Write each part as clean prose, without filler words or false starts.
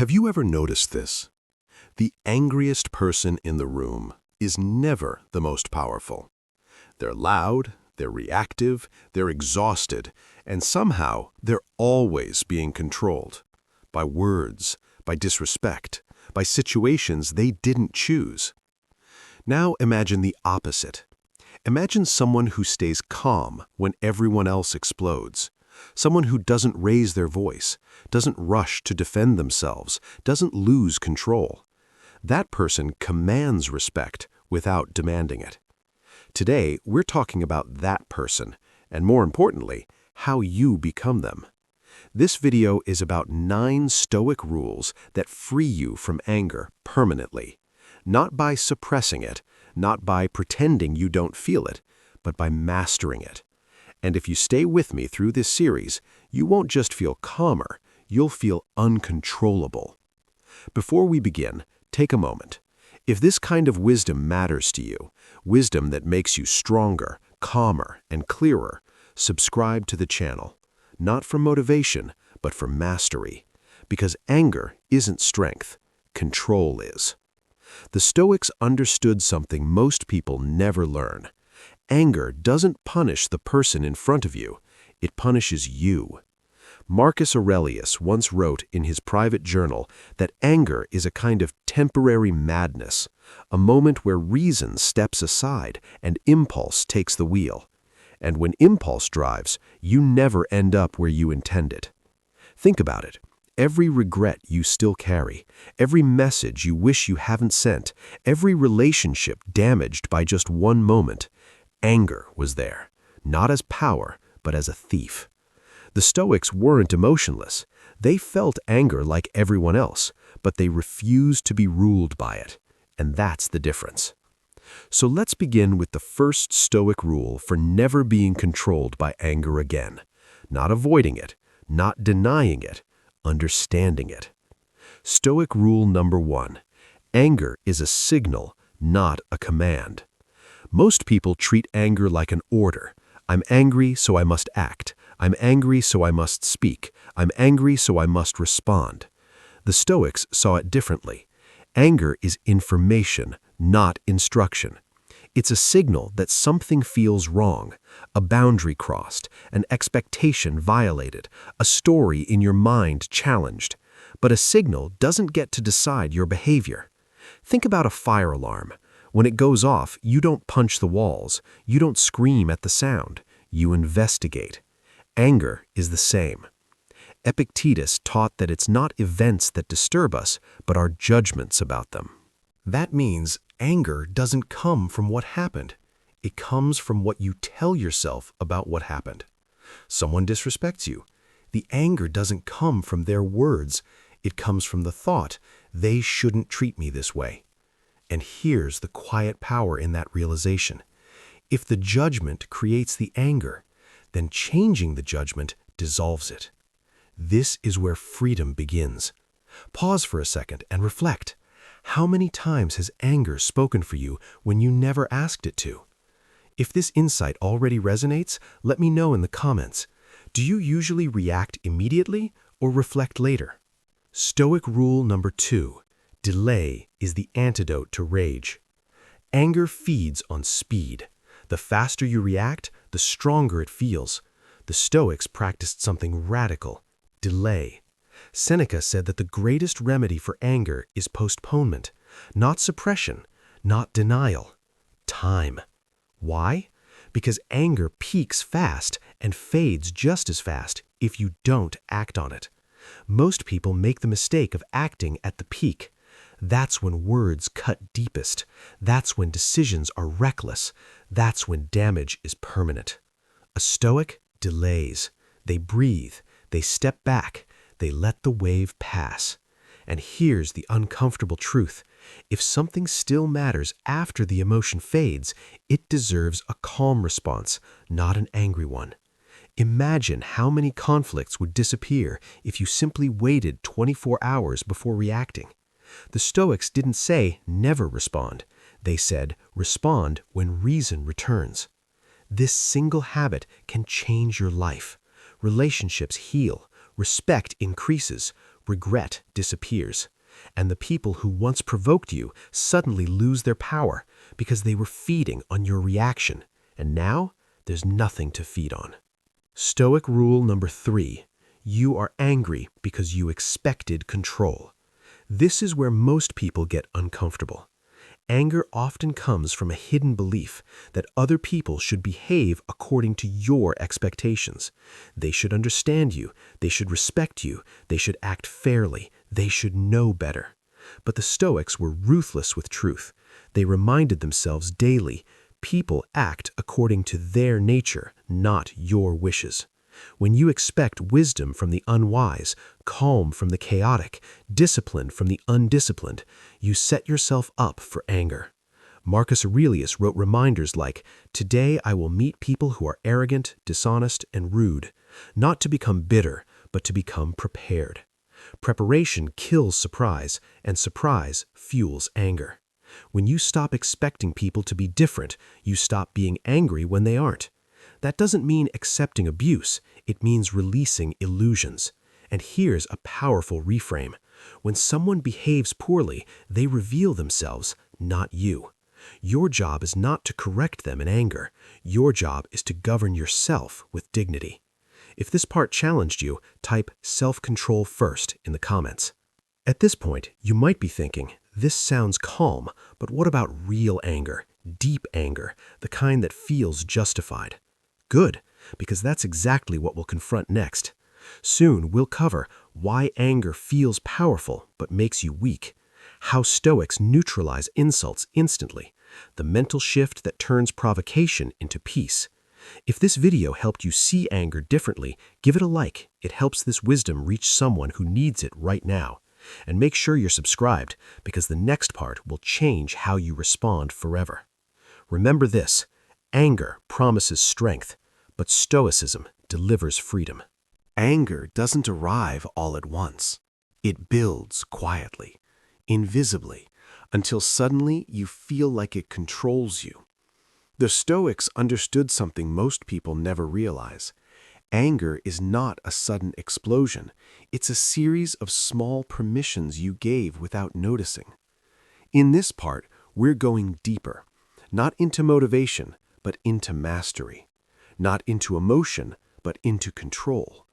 Have you ever noticed this? The angriest person in the room is never the most powerful. They're loud, they're reactive, they're exhausted, and somehow they're always being controlled. By words, by disrespect, by situations they didn't choose. Now imagine the opposite. Imagine someone who stays calm when everyone else explodes. Someone who doesn't raise their voice, doesn't rush to defend themselves, doesn't lose control. That person commands respect without demanding it. Today, we're talking about that person, and more importantly, how you become them. This video is about 9 Stoic rules that free you from anger permanently. Not by suppressing it, not by pretending you don't feel it, but by mastering it. And if you stay with me through this series, you won't just feel calmer, you'll feel uncontrollable. Before we begin, take a moment. If this kind of wisdom matters to you, wisdom that makes you stronger, calmer, and clearer, subscribe to the channel. Not for motivation, but for mastery. Because anger isn't strength, control is. The Stoics understood something most people never learn. Anger doesn't punish the person in front of you, it punishes you. Marcus Aurelius once wrote in his private journal that anger is a kind of temporary madness, a moment where reason steps aside and impulse takes the wheel. And when impulse drives, you never end up where you intended. Think about it. Every regret you still carry, every message you wish you haven't sent, every relationship damaged by just one moment, anger was there, not as power, but as a thief. The Stoics weren't emotionless. They felt anger like everyone else, but they refused to be ruled by it. And that's the difference. So let's begin with the first Stoic rule for never being controlled by anger again. Not avoiding it, not denying it, understanding it. Stoic rule number 1. Anger is a signal, not a command. Most people treat anger like an order. I'm angry, so I must act. I'm angry, so I must speak. I'm angry, so I must respond. The Stoics saw it differently. Anger is information, not instruction. It's a signal that something feels wrong, a boundary crossed, an expectation violated, a story in your mind challenged. But a signal doesn't get to decide your behavior. Think about a fire alarm. When it goes off, you don't punch the walls, you don't scream at the sound, you investigate. Anger is the same. Epictetus taught that it's not events that disturb us, but our judgments about them. That means anger doesn't come from what happened. It comes from what you tell yourself about what happened. Someone disrespects you. The anger doesn't come from their words. It comes from the thought, they shouldn't treat me this way. And here's the quiet power in that realization. If the judgment creates the anger, then changing the judgment dissolves it. This is where freedom begins. Pause for a second and reflect. How many times has anger spoken for you when you never asked it to? If this insight already resonates, let me know in the comments. Do you usually react immediately or reflect later? Stoic rule number 2. Delay is the antidote to rage. Anger feeds on speed. The faster you react, the stronger it feels. The Stoics practiced something radical: delay. Seneca said that the greatest remedy for anger is postponement, not suppression, not denial, time. Why? Because anger peaks fast and fades just as fast if you don't act on it. Most people make the mistake of acting at the peak. That's when words cut deepest. That's when decisions are reckless. That's when damage is permanent. A Stoic delays. They breathe. They step back. They let the wave pass. And here's the uncomfortable truth. If something still matters after the emotion fades, it deserves a calm response, not an angry one. Imagine how many conflicts would disappear if you simply waited 24 hours before reacting. The Stoics didn't say never respond. They said respond when reason returns. This single habit can change your life. Relationships heal, respect increases, regret disappears. And the people who once provoked you suddenly lose their power because they were feeding on your reaction. And now, there's nothing to feed on. Stoic rule number 3. You are angry because you expected control. This is where most people get uncomfortable. Anger often comes from a hidden belief that other people should behave according to your expectations. They should understand you, they should respect you, they should act fairly, they should know better. But the Stoics were ruthless with truth. They reminded themselves daily, people act according to their nature, not your wishes. When you expect wisdom from the unwise, calm from the chaotic, discipline from the undisciplined, you set yourself up for anger. Marcus Aurelius wrote reminders like, "Today I will meet people who are arrogant, dishonest, and rude, not to become bitter, but to become prepared." Preparation kills surprise, and surprise fuels anger. When you stop expecting people to be different, you stop being angry when they aren't. That doesn't mean accepting abuse, it means releasing illusions. And here's a powerful reframe. When someone behaves poorly, they reveal themselves, not you. Your job is not to correct them in anger. Your job is to govern yourself with dignity. If this part challenged you, type self-control first in the comments. At this point, you might be thinking, this sounds calm, but what about real anger, deep anger, the kind that feels justified? Good, because that's exactly what we'll confront next. Soon, we'll cover why anger feels powerful but makes you weak, how Stoics neutralize insults instantly, the mental shift that turns provocation into peace. If this video helped you see anger differently, give it a like. It helps this wisdom reach someone who needs it right now. And make sure you're subscribed, because the next part will change how you respond forever. Remember this, anger promises strength, but Stoicism delivers freedom. Anger doesn't arrive all at once. It builds quietly, invisibly, until suddenly you feel like it controls you. The Stoics understood something most people never realize. Anger is not a sudden explosion. It's a series of small permissions you gave without noticing. In this part, we're going deeper, not into motivation, but into mastery. Not into emotion, but into control.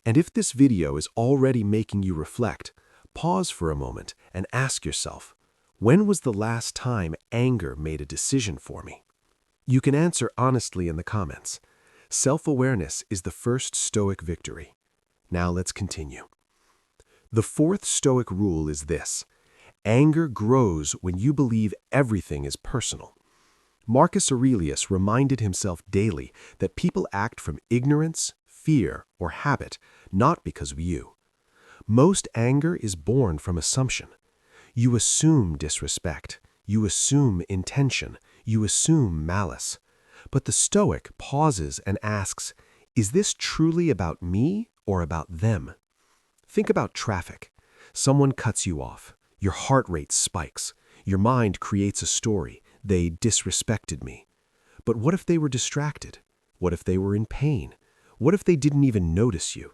And if this video is already making you reflect, pause for a moment and ask yourself, when was the last time anger made a decision for me? You can answer honestly in the comments. Self-awareness is the first Stoic victory. Now let's continue. The fourth Stoic rule is this: anger grows when you believe everything is personal. Marcus Aurelius reminded himself daily that people act from ignorance, fear, or habit, not because of you. Most anger is born from assumption. You assume disrespect, you assume intention, you assume malice. But the Stoic pauses and asks, is this truly about me or about them? Think about traffic. Someone cuts you off. Your heart rate spikes. Your mind creates a story. They disrespected me. But what if they were distracted? What if they were in pain? What if they didn't even notice you?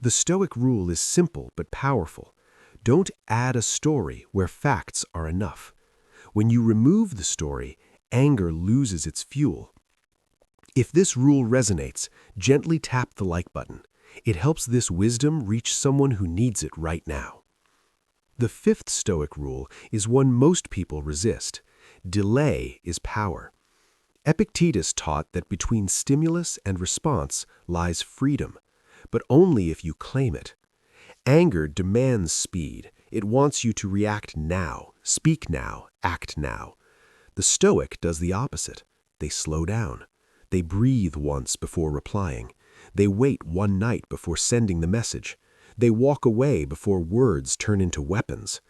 The Stoic rule is simple but powerful. Don't add a story where facts are enough. When you remove the story, anger loses its fuel. If this rule resonates, gently tap the like button. It helps this wisdom reach someone who needs it right now. The fifth Stoic rule is one most people resist. Delay is power. Epictetus taught that between stimulus and response lies freedom, but only if you claim it. Anger demands speed. It wants you to react now, speak now, act now. The Stoic does the opposite. They slow down. They breathe once before replying. They wait one night before sending the message. They walk away before words turn into weapons.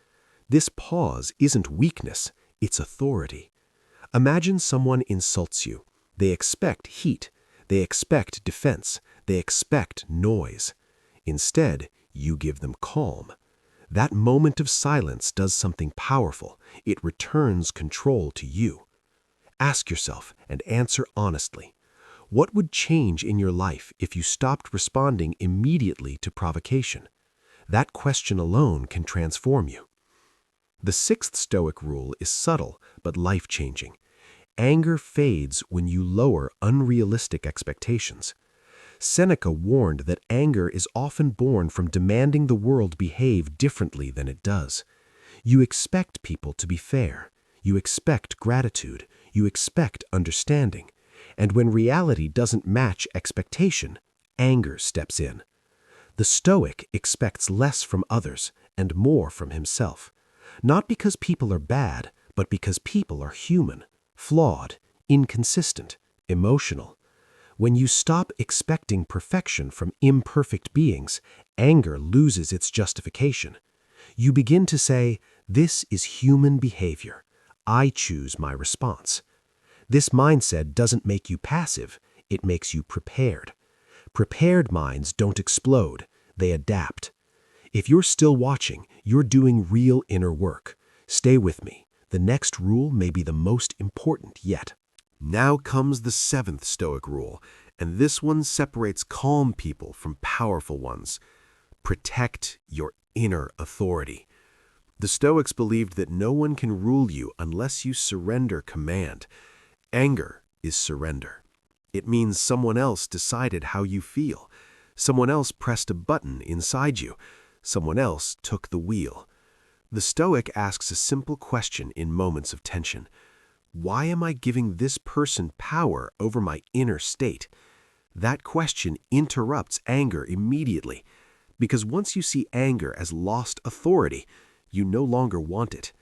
This pause isn't weakness, it's authority. Imagine someone insults you. They expect heat. They expect defense. They expect noise. Instead, you give them calm. That moment of silence does something powerful. It returns control to you. Ask yourself and answer honestly. What would change in your life if you stopped responding immediately to provocation? That question alone can transform you. The sixth Stoic rule is subtle but life-changing. Anger fades when you lower unrealistic expectations. Seneca warned that anger is often born from demanding the world behave differently than it does. You expect people to be fair. You expect gratitude. You expect understanding. And when reality doesn't match expectation, anger steps in. The Stoic expects less from others and more from himself. Not because people are bad, but because people are human, flawed, inconsistent, emotional. When you stop expecting perfection from imperfect beings, anger loses its justification. You begin to say, "This is human behavior. I choose my response." This mindset doesn't make you passive, it makes you prepared. Prepared minds don't explode, they adapt. If you're still watching, you're doing real inner work. Stay with me. The next rule may be the most important yet. Now comes the seventh Stoic rule, and this one separates calm people from powerful ones. Protect your inner authority. The Stoics believed that no one can rule you unless you surrender command. Anger is surrender. It means someone else decided how you feel. Someone else pressed a button inside you. Someone else took the wheel. The Stoic asks a simple question in moments of tension. Why am I giving this person power over my inner state? That question interrupts anger immediately, because once you see anger as lost authority, you no longer want it.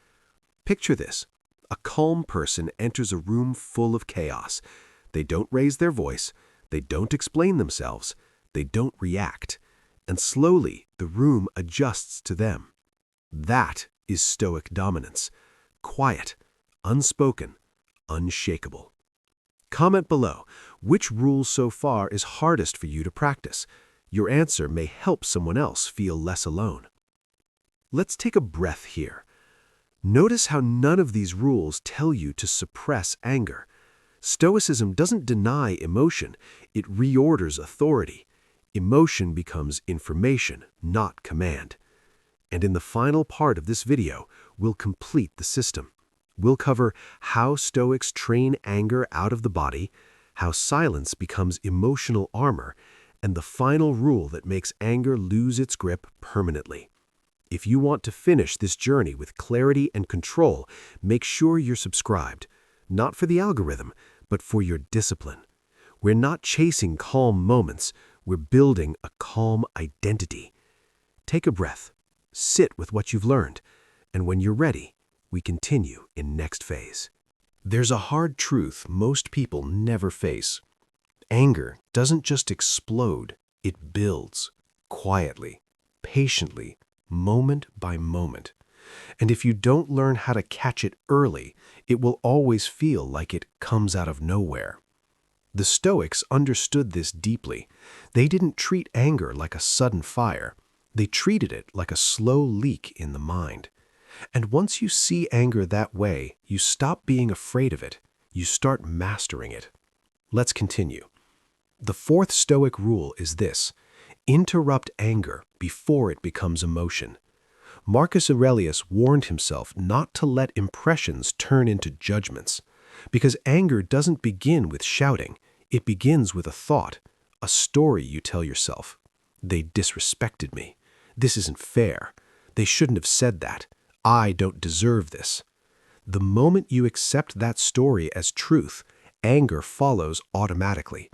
Picture this. A calm person enters a room full of chaos. They don't raise their voice. They don't explain themselves. They don't react. And slowly, the room adjusts to them. That is Stoic dominance. Quiet, unspoken, unshakable. Comment below, which rule so far is hardest for you to practice? Your answer may help someone else feel less alone. Let's take a breath here. Notice how none of these rules tell you to suppress anger. Stoicism doesn't deny emotion, it reorders authority. Emotion becomes information, not command. And in the final part of this video, we'll complete the system. We'll cover how Stoics train anger out of the body, how silence becomes emotional armor, and the final rule that makes anger lose its grip permanently. If you want to finish this journey with clarity and control, make sure you're subscribed, not for the algorithm, but for your discipline. We're not chasing calm moments, we're building a calm identity. Take a breath, sit with what you've learned, and when you're ready, we continue in next phase. There's a hard truth most people never face. Anger doesn't just explode, it builds, quietly, patiently, moment by moment. And if you don't learn how to catch it early, it will always feel like it comes out of nowhere. The Stoics understood this deeply. They didn't treat anger like a sudden fire. They treated it like a slow leak in the mind. And once you see anger that way, you stop being afraid of it. You start mastering it. Let's continue. The fourth Stoic rule is this: interrupt anger before it becomes emotion. Marcus Aurelius warned himself not to let impressions turn into judgments, because anger doesn't begin with shouting, it begins with a thought, a story you tell yourself. They disrespected me. This isn't fair. They shouldn't have said that. I don't deserve this. The moment you accept that story as truth, anger follows automatically.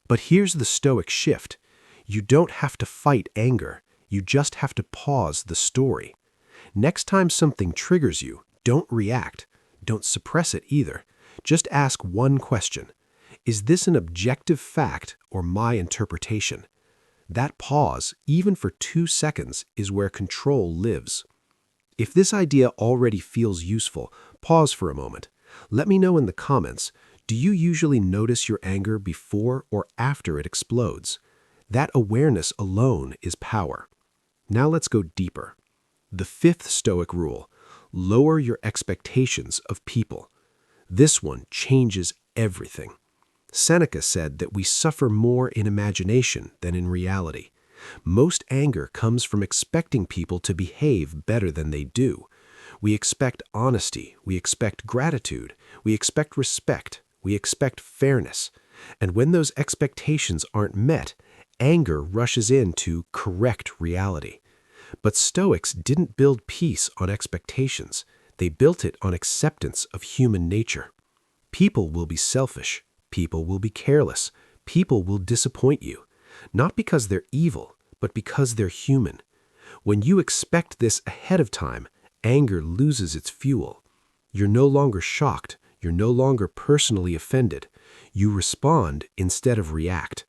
But here's the Stoic shift. You don't have to fight anger. You just have to pause the story. Next time something triggers you, don't react. Don't suppress it either. Just ask one question. Is this an objective fact or my interpretation? That pause, even for 2 seconds, is where control lives. If this idea already feels useful, pause for a moment. Let me know in the comments, do you usually notice your anger before or after it explodes? That awareness alone is power. Now let's go deeper. The fifth Stoic rule: lower your expectations of people. This one changes everything. Seneca said that we suffer more in imagination than in reality. Most anger comes from expecting people to behave better than they do. We expect honesty, we expect gratitude, we expect respect, we expect fairness. And when those expectations aren't met, anger rushes in to correct reality. But Stoics didn't build peace on expectations. They built it on acceptance of human nature. People will be selfish. People will be careless. People will disappoint you. Not because they're evil, but because they're human. When you expect this ahead of time, anger loses its fuel. You're no longer shocked. You're no longer personally offended. You respond instead of react.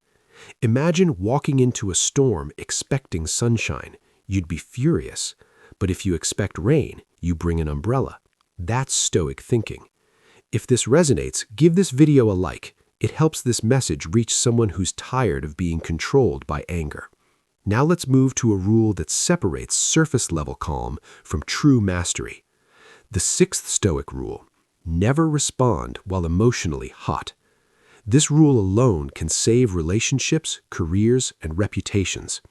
Imagine walking into a storm expecting sunshine. You'd be furious. But if you expect rain, you bring an umbrella. That's Stoic thinking. If this resonates, give this video a like. It helps this message reach someone who's tired of being controlled by anger. Now let's move to a rule that separates surface-level calm from true mastery. The sixth Stoic rule: never respond while emotionally hot. This rule alone can save relationships, careers, and reputations.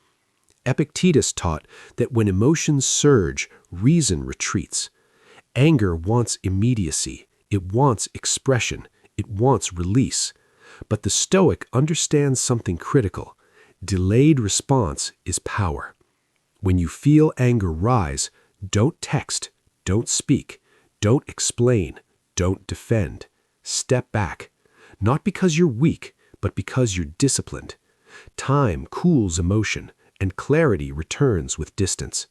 Epictetus taught that when emotions surge, reason retreats. Anger wants immediacy. It wants expression. It wants release. But the Stoic understands something critical. Delayed response is power. When you feel anger rise, don't text, don't speak, don't explain, don't defend. Step back. Not because you're weak, but because you're disciplined. Time cools emotion, and clarity returns with distance.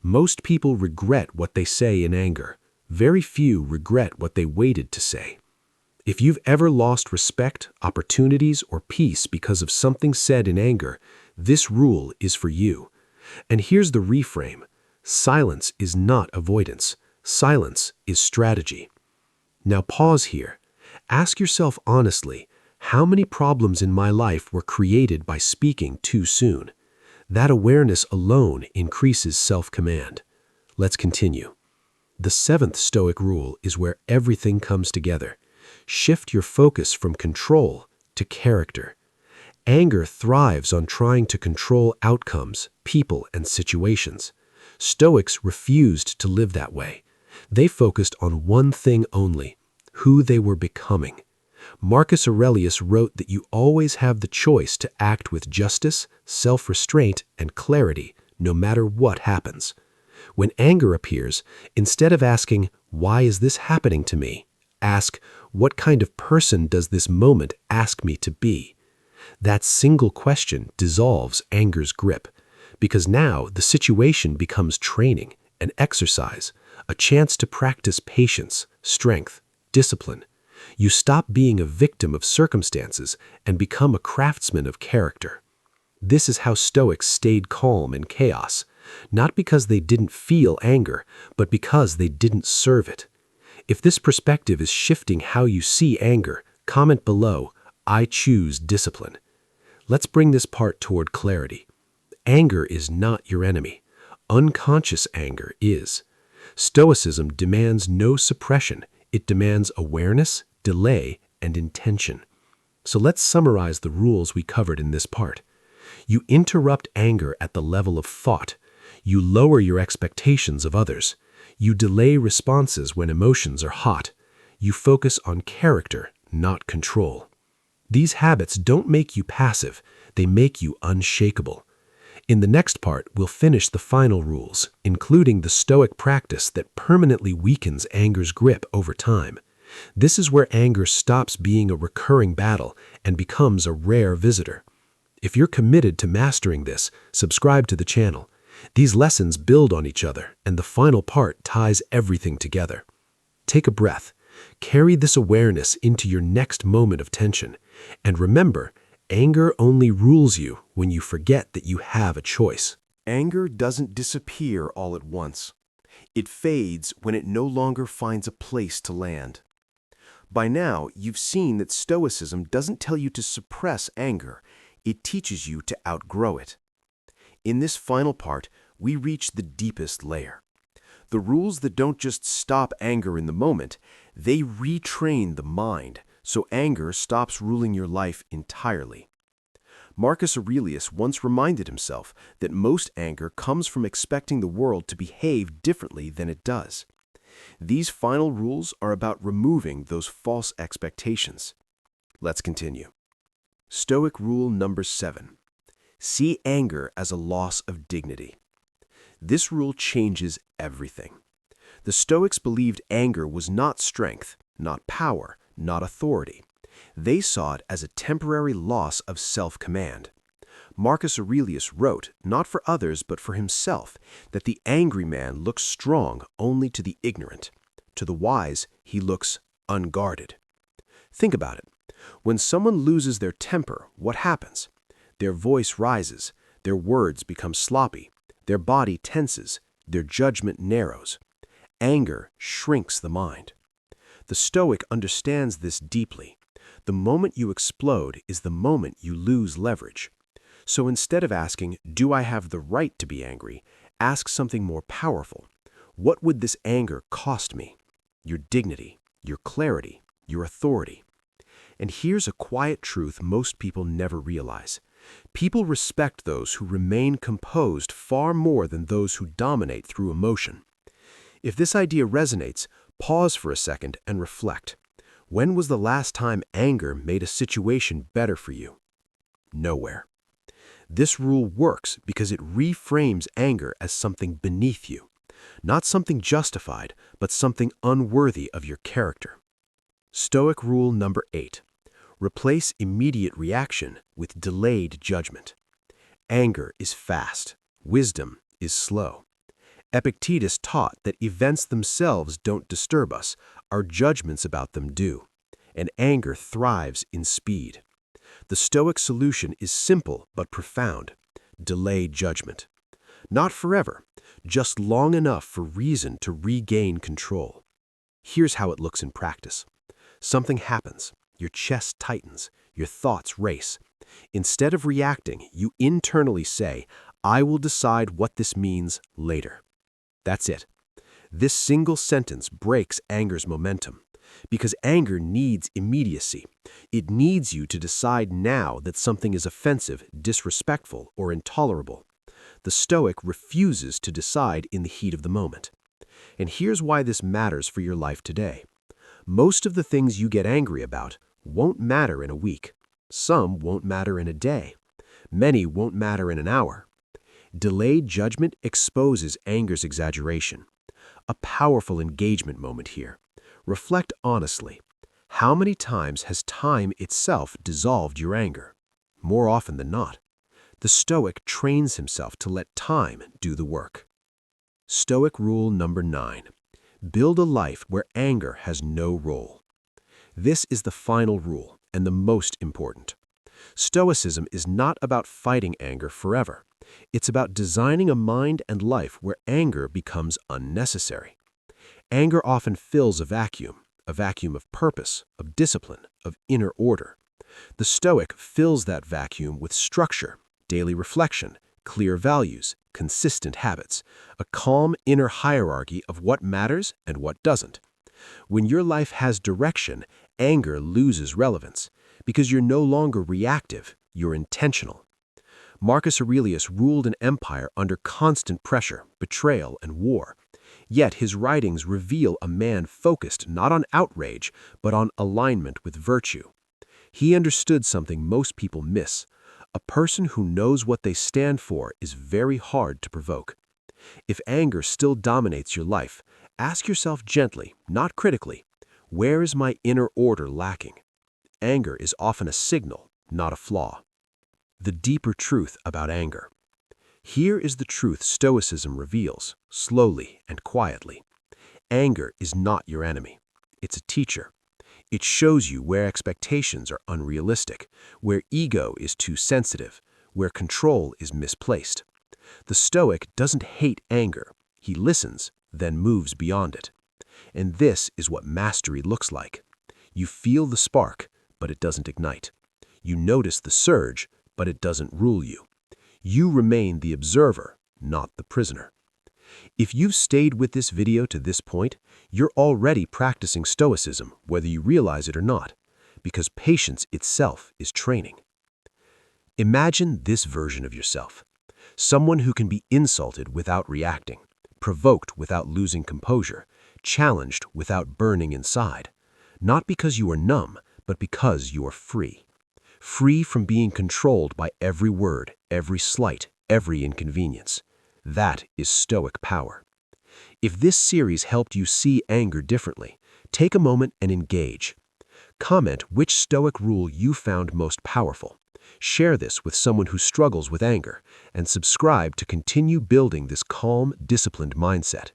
Most people regret what they say in anger. Very few regret what they waited to say. If you've ever lost respect, opportunities, or peace because of something said in anger, this rule is for you. And here's the reframe: silence is not avoidance. Silence is strategy. Now pause here. Ask yourself honestly, how many problems in my life were created by speaking too soon? That awareness alone increases self-command. Let's continue. The seventh Stoic rule is where everything comes together. Shift your focus from control to character. Anger thrives on trying to control outcomes, people, and situations. Stoics refused to live that way. They focused on one thing only: who they were becoming. Marcus Aurelius wrote that you always have the choice to act with justice, self-restraint, and clarity, no matter what happens. When anger appears, instead of asking, "Why is this happening to me?" ask, "What kind of person does this moment ask me to be?" That single question dissolves anger's grip, because now the situation becomes training, an exercise, a chance to practice patience, strength, discipline. You stop being a victim of circumstances and become a craftsman of character. This is how Stoics stayed calm in chaos, not because they didn't feel anger, but because they didn't serve it. If this perspective is shifting how you see anger, comment below, "I choose discipline." Let's bring this part toward clarity. Anger is not your enemy. Unconscious anger is. Stoicism demands no suppression. It demands awareness, delay, and intention. So let's summarize the rules we covered in this part. You interrupt anger at the level of thought. You lower your expectations of others. You delay responses when emotions are hot. You focus on character, not control. These habits don't make you passive. They make you unshakable. In the next part, we'll finish the final rules, including the Stoic practice that permanently weakens anger's grip over time. This is where anger stops being a recurring battle and becomes a rare visitor. If you're committed to mastering this, subscribe to the channel. These lessons build on each other, and the final part ties everything together. Take a breath. Carry this awareness into your next moment of tension. And remember, anger only rules you when you forget that you have a choice. Anger doesn't disappear all at once. It fades when it no longer finds a place to land. By now, you've seen that Stoicism doesn't tell you to suppress anger. It teaches you to outgrow it. In this final part, we reach the deepest layer. The rules that don't just stop anger in the moment, they retrain the mind, so anger stops ruling your life entirely. Marcus Aurelius once reminded himself that most anger comes from expecting the world to behave differently than it does. These final rules are about removing those false expectations. Let's continue. Stoic rule number 7. See anger as a loss of dignity. This rule changes everything. The Stoics believed anger was not strength, not power, not authority. They saw it as a temporary loss of self-command. Marcus Aurelius wrote, not for others but for himself, that the angry man looks strong only to the ignorant. To the wise, he looks unguarded. Think about it. When someone loses their temper, what happens? Their voice rises, their words become sloppy, their body tenses, their judgment narrows. Anger shrinks the mind. The Stoic understands this deeply. The moment you explode is the moment you lose leverage. So instead of asking, do I have the right to be angry, ask something more powerful. What would this anger cost me? Your dignity, your clarity, your authority. And here's a quiet truth most people never realize. People respect those who remain composed far more than those who dominate through emotion. If this idea resonates, pause for a second and reflect. When was the last time anger made a situation better for you? Nowhere. This rule works because it reframes anger as something beneath you, not something justified, but something unworthy of your character. Stoic rule number 8. Replace immediate reaction with delayed judgment. Anger is fast. Wisdom is slow. Epictetus taught that events themselves don't disturb us, our judgments about them do. And anger thrives in speed. The Stoic solution is simple but profound. Delay judgment. Not forever, just long enough for reason to regain control. Here's how it looks in practice. Something happens. Your chest tightens. Your thoughts race. Instead of reacting, you internally say, I will decide what this means later. That's it. This single sentence breaks anger's momentum. Because anger needs immediacy. It needs you to decide now that something is offensive, disrespectful, or intolerable. The Stoic refuses to decide in the heat of the moment. And here's why this matters for your life today. Most of the things you get angry about won't matter in a week. Some won't matter in a day. Many won't matter in an hour. Delayed judgment exposes anger's exaggeration. A powerful engagement moment here. Reflect honestly. How many times has time itself dissolved your anger? More often than not. The Stoic trains himself to let time do the work. Stoic rule number 9. Build a life where anger has no role. This is the final rule and the most important. Stoicism is not about fighting anger forever. It's about designing a mind and life where anger becomes unnecessary. Anger often fills a vacuum of purpose, of discipline, of inner order. The Stoic fills that vacuum with structure, daily reflection, clear values, consistent habits, a calm inner hierarchy of what matters and what doesn't. When your life has direction, anger loses relevance, because you're no longer reactive, you're intentional. Marcus Aurelius ruled an empire under constant pressure, betrayal, and war. Yet his writings reveal a man focused not on outrage, but on alignment with virtue. He understood something most people miss. A person who knows what they stand for is very hard to provoke. If anger still dominates your life, ask yourself gently, not critically, where is my inner order lacking? Anger is often a signal, not a flaw. The deeper truth about anger. Here is the truth Stoicism reveals, slowly and quietly. Anger is not your enemy. It's a teacher. It shows you where expectations are unrealistic, where ego is too sensitive, where control is misplaced. The Stoic doesn't hate anger. He listens, then moves beyond it. And this is what mastery looks like. You feel the spark, but it doesn't ignite. You notice the surge, but it doesn't rule you. You remain the observer, not the prisoner. If you've stayed with this video to this point, you're already practicing Stoicism, whether you realize it or not, because patience itself is training. Imagine this version of yourself. Someone who can be insulted without reacting, provoked without losing composure, challenged without burning inside. Not because you are numb, but because you are free. Free from being controlled by every word, every slight, every inconvenience. That is Stoic power. If this series helped you see anger differently, take a moment and engage. Comment which Stoic rule you found most powerful. Share this with someone who struggles with anger, and subscribe to continue building this calm, disciplined mindset.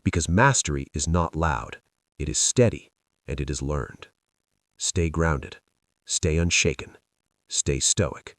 Because mastery is not loud, it is steady, and it is learned. Stay grounded, stay unshaken, stay stoic.